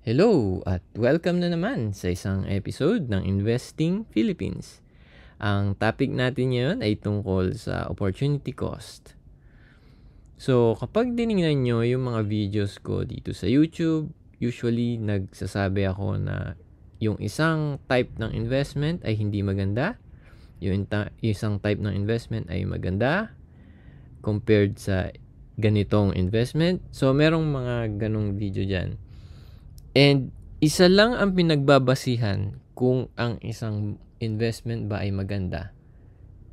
Hello at welcome na naman sa isang episode ng Investing Philippines. Ang topic natin ngayon ay tungkol sa opportunity cost. So, kapag tinignan nyo yung mga videos ko dito sa YouTube, usually nagsasabi ako na yung isang type ng investment ay hindi maganda, yung isang type ng investment ay maganda compared sa ganitong investment. So, merong mga ganong video dyan. And isa lang ang pinagbabasihan kung ang isang investment ba ay maganda,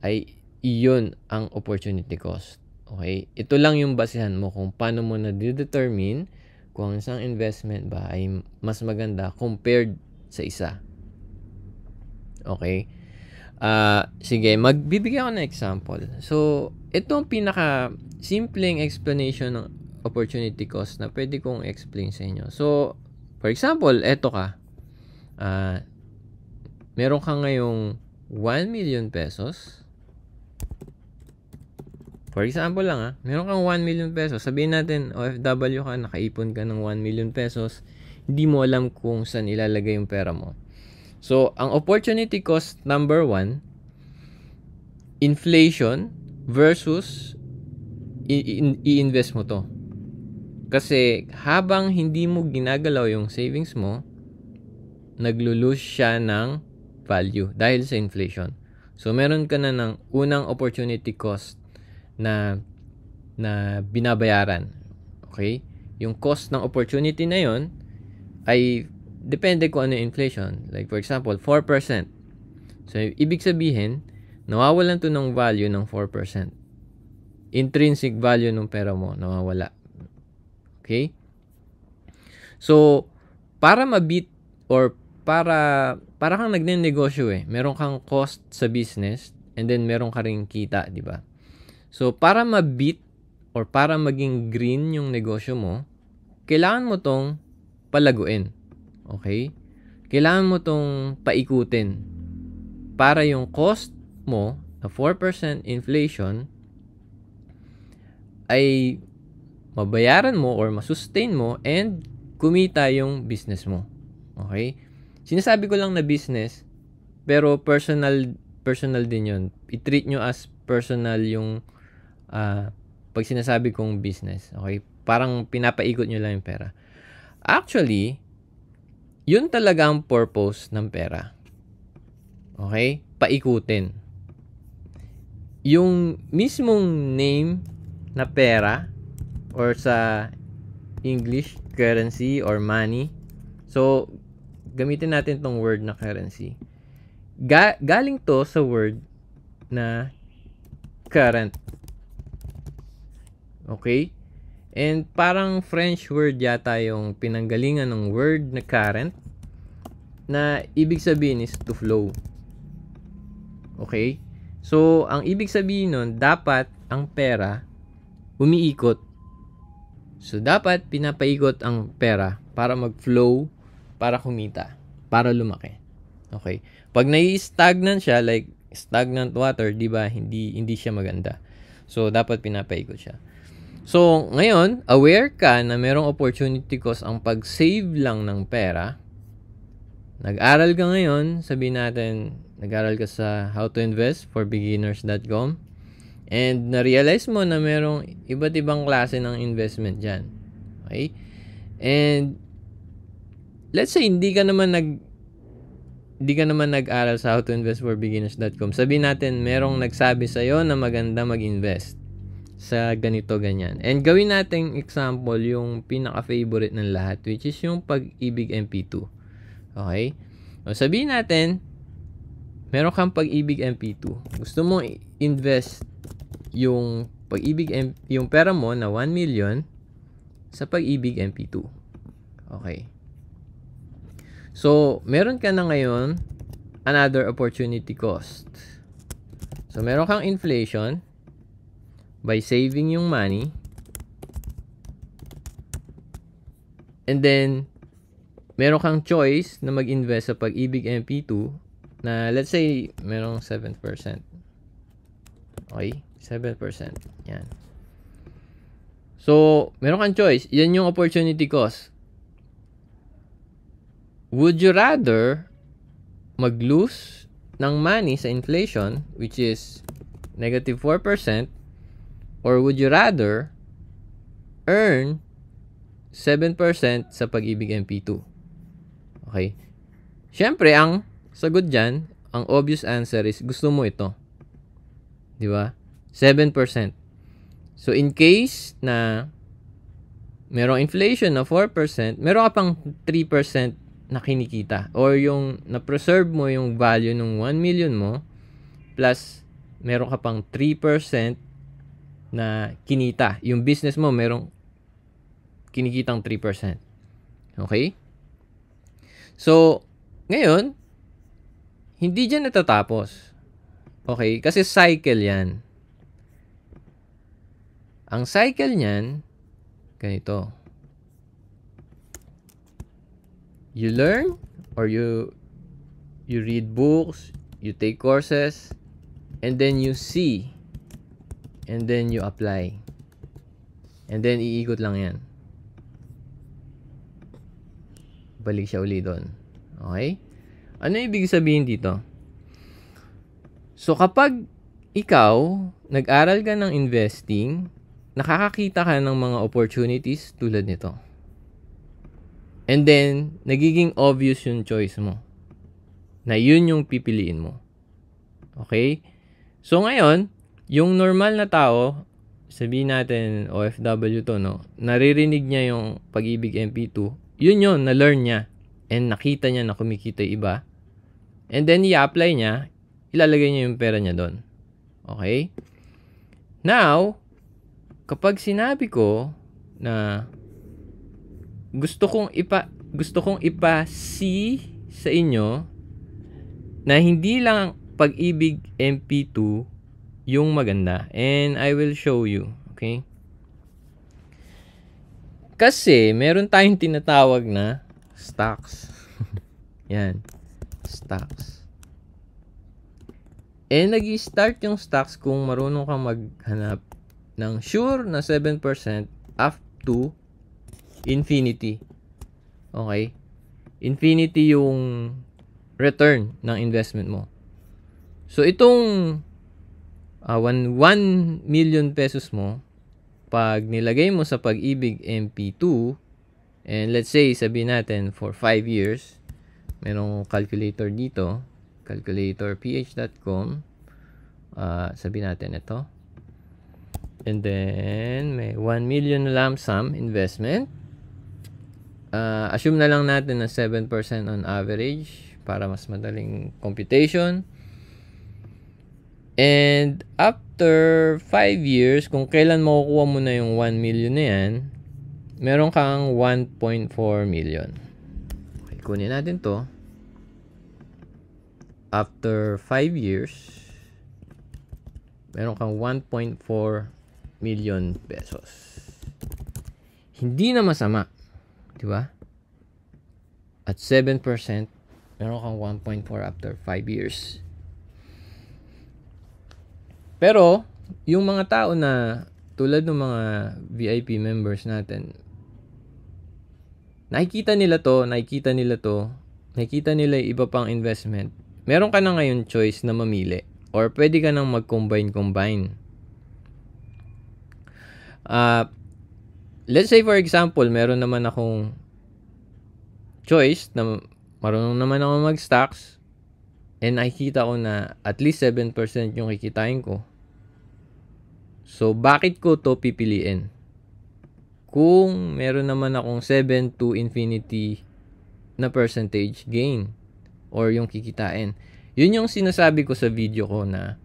ay iyon ang opportunity cost. Okay? Ito lang yung basihan mo kung paano mo na-determine kung ang isang investment ba ay mas maganda compared sa isa. Okay? Sige, magbibigay ako ng example. So, ito ang pinaka-simpleng explanation ng opportunity cost na pwede kong explain sa inyo. So, for example, eto ka. Meron ka ngayong 1 million pesos. For example lang meron kang 1 million pesos. Sabihin natin, OFW ka, nakaipon ka ng 1 million pesos. Hindi mo alam kung saan ilalagay yung pera mo. So, ang opportunity cost number 1, inflation versus i-invest mo to. Kasi habang hindi mo ginagalaw yung savings mo, naglo-lose siya ng value dahil sa inflation. So, meron ka na ng unang opportunity cost na binabayaran. Okay? Yung cost ng opportunity na yon ay depende kung ano yung inflation. Like for example, 4%. So, ibig sabihin, nawawalan to ng value ng 4%. Intrinsic value ng pera mo, nawawala. Okay? So, para ma-beat or para kang nagnenegosyo meron kang cost sa business and then meron ka ring kita, di ba? So, para ma-beat or para maging green yung negosyo mo, kailangan mo tong palaguin. Okay? Kailangan mo tong paikutin para yung cost mo na 4% inflation ay mabayaran mo or masustain mo and kumita yung business mo. Okay? Sinasabi ko lang na business, pero personal din yun. I-treat nyo as personal yung pag sinasabi kong business. Okay? Parang pinapaikot nyo lang yung pera. Actually, yun talaga ang purpose ng pera. Okay? Paikutin. Yung mismong name na pera or sa English, currency or money. So, gamitin natin tong word na currency. Galing to sa word na current. Okay? And parang French word yata yung pinanggalingan ng word na current na ibig sabihin is to flow. Okay? So, ang ibig sabihin nun, dapat ang pera umiikot. So, dapat pinapaikot ang pera para mag-flow, para kumita, para lumaki. Okay? Pag nai-stagnant siya, like stagnant water, di ba, hindi siya maganda. So, dapat pinapaikot siya. So, ngayon, aware ka na merong opportunity cost ang pag-save lang ng pera. Nag-aral ka ngayon, sabihin natin, nag-aral ka sa howtoinvestforbeginners.com and na-realize mo na merong iba't ibang klase ng investment dyan. Okay? And let's say, hindi ka naman nag-aral sa howtoinvestforbeginners.com. Sabihin natin, merong nagsabi sa'yo na maganda mag-invest sa ganito, ganyan. And gawin nating example yung pinaka-favorite ng lahat, which is yung Pag-ibig MP2. Okay? O, sabihin natin, meron kang Pag-ibig MP2. Gusto mo invest yung Pag-ibig yung pera mo na 1 million sa Pag-ibig MP2. Okay. So, meron ka na ngayon another opportunity cost. So, meron kang inflation by saving yung money. And then, meron kang choice na mag-invest sa Pag-ibig MP2 na let's say, merong 7%. Okay? 7%. Yan. So, meron kang choice. Yan yung opportunity cost. would you rather mag-lose ng money sa inflation, which is negative 4%, or would you rather earn 7% sa Pag-ibig MP2? Okay? Siyempre, ang sagot dyan, ang obvious answer is gusto mo ito. Di ba? 7%. So, in case na merong inflation na 4%, meron ka pang 3% na kinikita. Or yung na-preserve mo yung value ng 1 million mo, plus meron ka pang 3% na kinita. Yung business mo, merong kinikitang 3%. Okay? So, ngayon, hindi dyan natatapos. Okay? Kasi cycle yan. Ang cycle niyan, ganito. You learn or you read books, you take courses, and then you see, and then you apply. And then iikot lang yan. Balik siya uli doon. Okay? Ano ibig sabihin dito? So, kapag ikaw, nag-aral ka ng investing, nakakakita ka ng mga opportunities tulad nito. And then, nagiging obvious yung choice mo. Na yun yung pipiliin mo. Okay? So, ngayon, yung normal na tao, sabihin natin, OFW to, no? Naririnig niya yung Pag-ibig MP2. Yun, na-learn niya. And nakita niya na kumikita yung iba. And then, i-apply niya, ilalagay niya yung pera niya doon. Okay? Now, kapag sinabi ko na gusto kong ipa-see sa inyo na hindi lang Pag-ibig MP2 yung maganda, and I will show you, okay? Kasi meron tayong tinatawag na stocks. Yan, stocks. And nag-i-start yung stocks kung marunong kang maghanap ng sure na 7% up to infinity. Okay? Infinity yung return ng investment mo. So, itong 1 million pesos mo, pag nilagay mo sa Pag-ibig MP2, and let's say, sabihin natin, for 5 years, merong calculator dito, calculatorph.com, sabihin natin ito. And then, may 1 million lump sum investment. Assume na lang natin na 7% on average para mas madaling computation. And after 5 years, kung kailan makukuha mo na yung 1 million na yan, meron kang 1.4 million. Okay, kunin natin to. After 5 years, meron kang 1.4 million pesos. Hindi na masama, di ba? At 7%, meron kang 1.4 after 5 years. Pero, yung mga tao na tulad ng mga VIP members natin, nakikita nila yung iba pang investment. Meron ka na ngayon choice na mamili, or pwede ka nang mag-combine. Let's say for example, meron naman akong choice na marunong naman ako mag-stocks, and nakikita ko na at least 7% yung kikitain ko. So, bakit ko to pipiliin? Kung meron naman akong 7 to infinity na percentage gain or yung kikitain. Yun yung sinasabi ko sa video ko na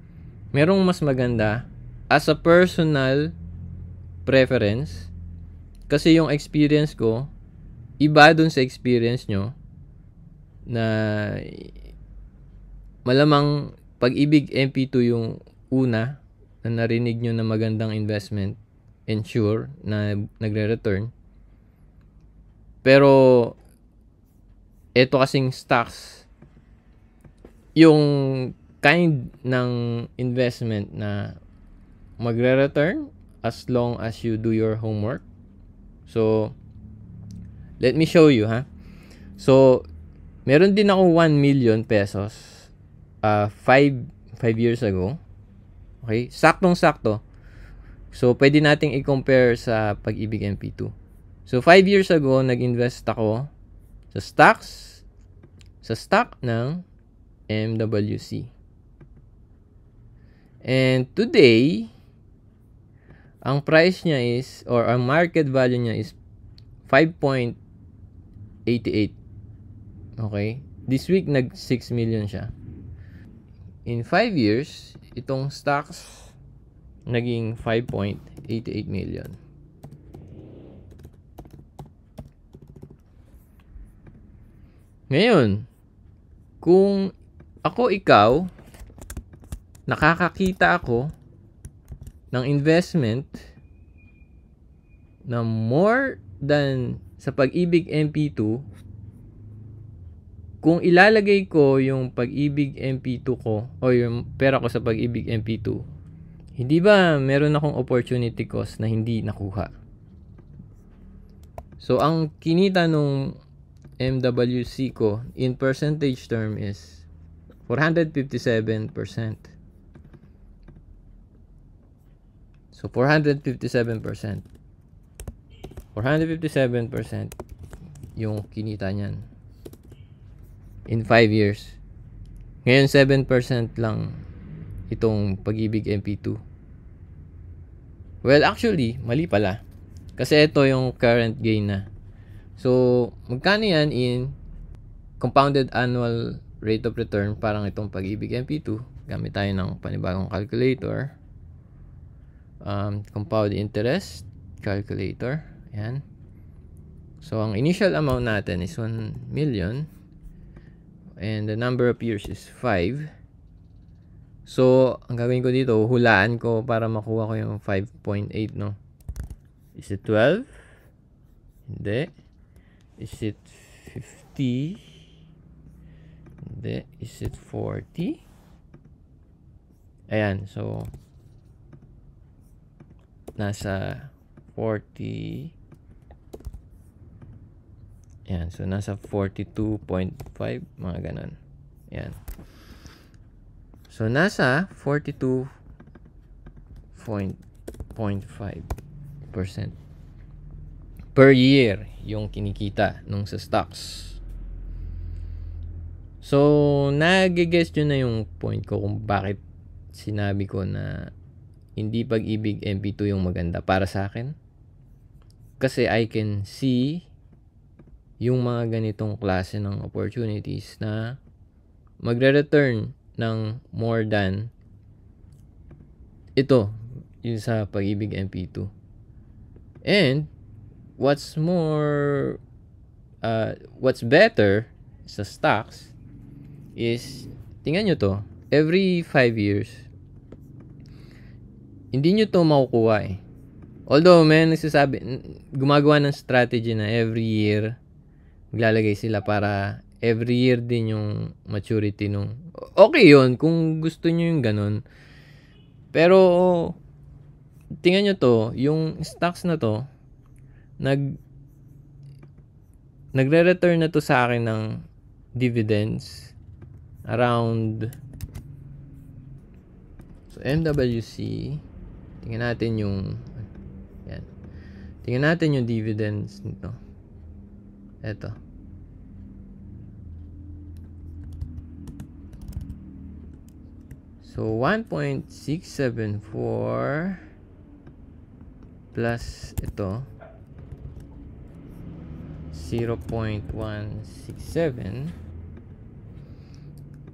merong mas maganda as a personal preference, kasi yung experience ko iba dun sa experience nyo, na malamang Pag-ibig MP2 yung una na narinig nyo na magandang investment and sure na nagre-return. Pero eto kasing stocks, yung kind ng investment na magre-return as long as you do your homework. So, let me show you, ha. So, Meron din ako 1 million pesos 5 years ago. Okay? Saktong-sakto. So, pwede nating i-compare sa Pag-ibig MP2. So, 5 years ago, nag-invest ako sa stock ng MWC. And today, ang price niya is, or ang market value niya is 5.88. Okay? This week, nag-6 million siya. In 5 years, itong stocks naging 5.88 million. Ngayon, kung ikaw, nakakakita ako ng investment na more than sa Pag-ibig MP2, kung ilalagay ko yung Pag-ibig MP2 ko o yung pera ko sa Pag-ibig MP2, hindi ba meron akong opportunity cost na hindi nakuha? So, ang kinita nung MWC ko in percentage term is 457%. So, 457%. 457% yung kinita niyan in 5 years. Ngayon, 7% lang itong Pag-ibig MP2. Well, actually, mali pala. Kasi ito yung current gain na. So, magkano yan in compounded annual rate of return? Parang itong Pag-ibig MP2. Gamit tayo ng panibagong calculator. Compound interest calculator. Ayan. So, ang initial amount natin is 1 million. And the number of years is 5. So, ang gagawin ko dito, hulaan ko para makuha ko yung 5.8, no? Is it 12? Hindi. Is it 50? Hindi. Is it 40? Ayan. So, nasa 40. Ayan. So, nasa 42.5. Mga ganon. Ayan. So, nasa 42.5% per year yung kinikita nung sa stocks. So, nag-guess nyo na yung point ko kung bakit sinabi ko na hindi Pag-ibig MP2 yung maganda para sa akin. Kasi I can see yung mga ganitong klase ng opportunities na magre-return ng more than ito, yung sa Pag-ibig MP2. And what's better sa stocks is, tingnan nyo to, every 5 years, hindi nyo to makukuha eh. Although, may nagsasabi, gumagawa ng strategy na every year, maglalagay sila para every year din yung maturity nung, okay yun, kung gusto nyo yung ganun. Pero, tingnan nyo to, yung stocks na to, nagre-return na to sa akin ng dividends around, so MWC, tingnan natin yung yan. Tingnan natin yung dividends nito. Ito. So 1.674 plus ito 0.167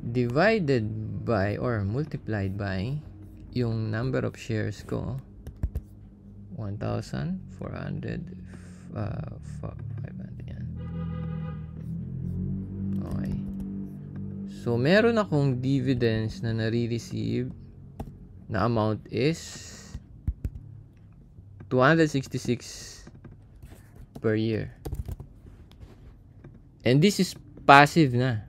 divided by or multiplied by yung number of shares ko 1,400 500 yan. Okay. So meron akong dividends na nare-receive na amount is 266 per year. And this is passive na.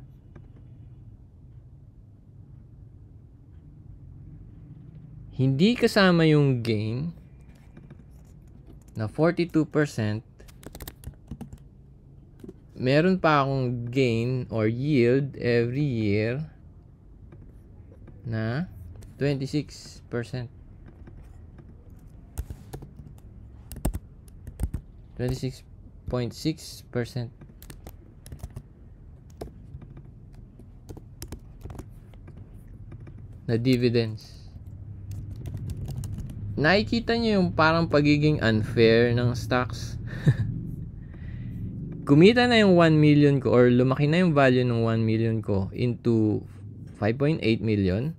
Hindi kasama yung gain na 42% meron pa akong gain or yield every year na 26%. 26.6%. Na dividends. Nakikita nyo yung parang pagiging unfair ng stocks? Kumita na yung 1 million ko or lumaki na yung value ng 1 million ko into 5.8 million.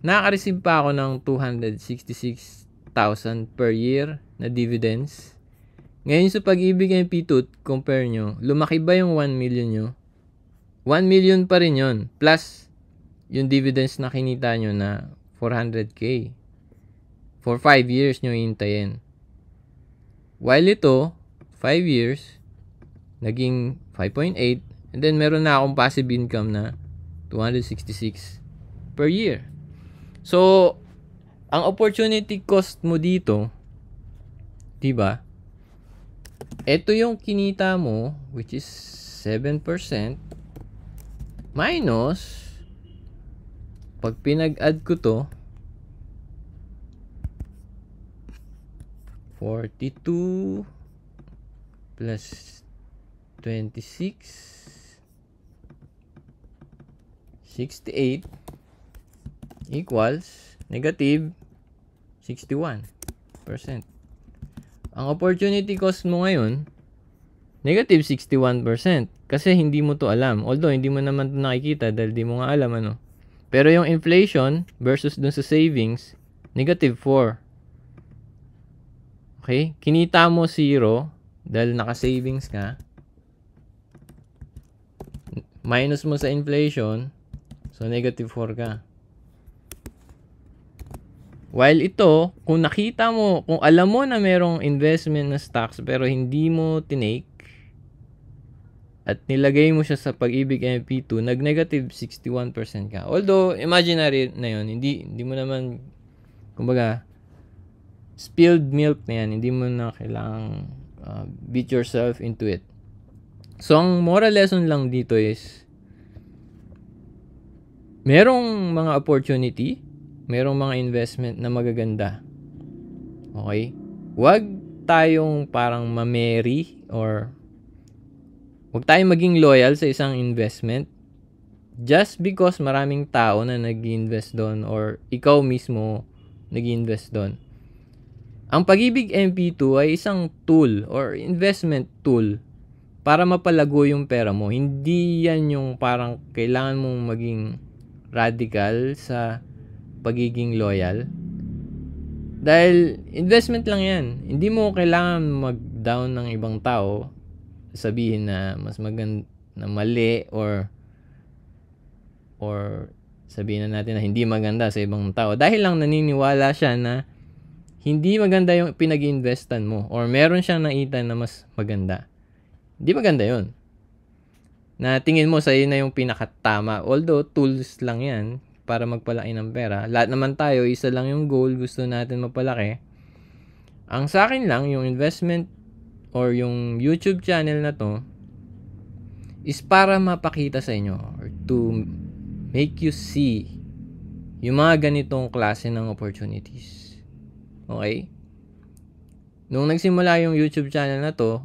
Nakaka-receive pa ako ng 266,000 per year na dividends. Ngayon sa Pag-ibig MP2, compare nyo, lumaki ba yung 1 million nyo? 1 million pa rin yun. Plus, yung dividends na kinita nyo na 400k. For 5 years nyo hintayin. While ito, 5 years, naging 5.8. And then, meron na akong passive income na 266 per year. So, ang opportunity cost mo dito, diba? Ito yung kinita mo, which is 7%, minus, pag pinag-add ko to, 42 plus 26, 68 equals negative 61%. Ang opportunity cost mo ngayon, negative 61%. Kasi hindi mo to alam. Although, hindi mo naman to nakikita dahil di mo nga alam ano. Pero yung inflation versus dun sa savings, negative 4. Okay? Kinita mo 0 dahil naka-savings ka. Minus mo sa inflation, so negative 4 ka. While ito, kung nakita mo, kung alam mo na merong investment na stocks pero hindi mo tinake at nilagay mo siya sa Pag-ibig MP2, nag-negative 61% ka. Although, imaginary na yun, hindi mo naman, kumbaga, spilled milk na yan, hindi mo na kailangang beat yourself into it. So, ang moral lesson lang dito is, merong mga opportunity, merong mga investment na magaganda. Okay? Huwag tayong parang mameri or huwag tayong maging loyal sa isang investment just because maraming tao na nag-invest doon or ikaw mismo nag-invest doon. Ang Pag-ibig MP2 ay isang tool or investment tool para mapalago yung pera mo. Hindi yan yung parang kailangan mong maging radical sa pagiging loyal. Dahil investment lang yan. Hindi mo kailangan mag-down ng ibang tao, sabihin na mas maganda na mali or sabihin na natin na hindi maganda sa ibang tao. Dahil lang naniniwala siya na hindi maganda yung pinag-investan mo or meron siyang nakita na mas maganda. Hindi maganda yun. Na tingin mo sa'yo na yung pinakatama. Although, tools lang yan para magpalaki ng pera. Lahat naman tayo, isa lang yung goal, gusto natin mapalaki. Ang sa akin lang, yung investment or yung YouTube channel na to is para mapakita sa inyo or to make you see yung mga ganitong klase ng opportunities. Okay? Nung nagsimula yung YouTube channel na to,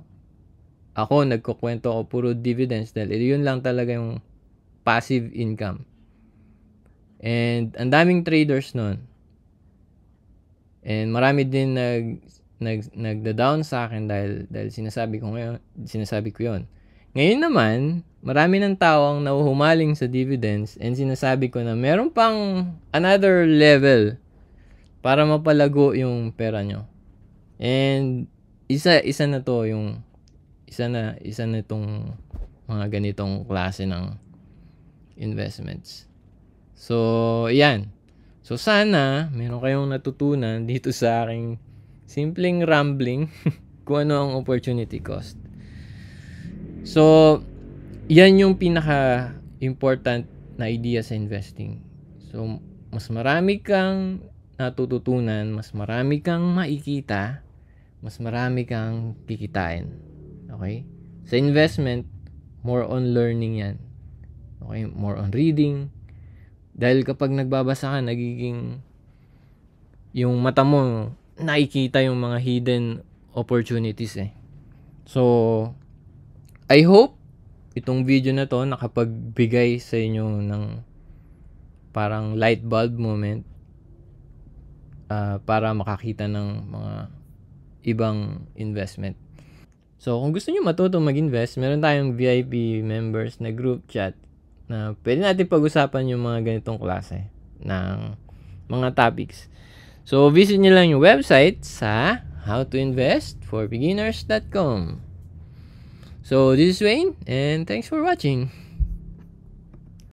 ako, nagkukwento ako puro dividends dahil yun lang talaga yung passive income. And ang daming traders nun. And marami din nagda-down sa akin dahil sinasabi ko yun. Ngayon naman, marami ng tao ang nahuhumaling sa dividends and sinasabi ko na meron pang another level para mapalago yung pera nyo. And isa na to yung isa na itong mga ganitong klase ng investments. So, yan. So, sana meron kayong natutunan dito sa aking simpleng rambling kung ano ang opportunity cost. So, yan yung pinaka-important na idea sa investing. So, mas marami kang natututunan, mas marami kang makikita, mas marami kang kikitain. Okay? Sa investment, more on learning yan. Okay, more on reading. Dahil kapag nagbabasa ka, nagiging yung mata mo nakikita yung mga hidden opportunities eh. So, I hope itong video na to nakapagbigay sa inyo ng parang light bulb moment para makakita ng mga ibang investment. So, kung gusto niyo matutong mag-invest, meron tayong VIP members na group chat na pwede natin pag-usapan yung mga ganitong klase ng mga topics. So, visit nyo lang yung website sa howtoinvestforbeginners.com. So, this is Wayne and thanks for watching.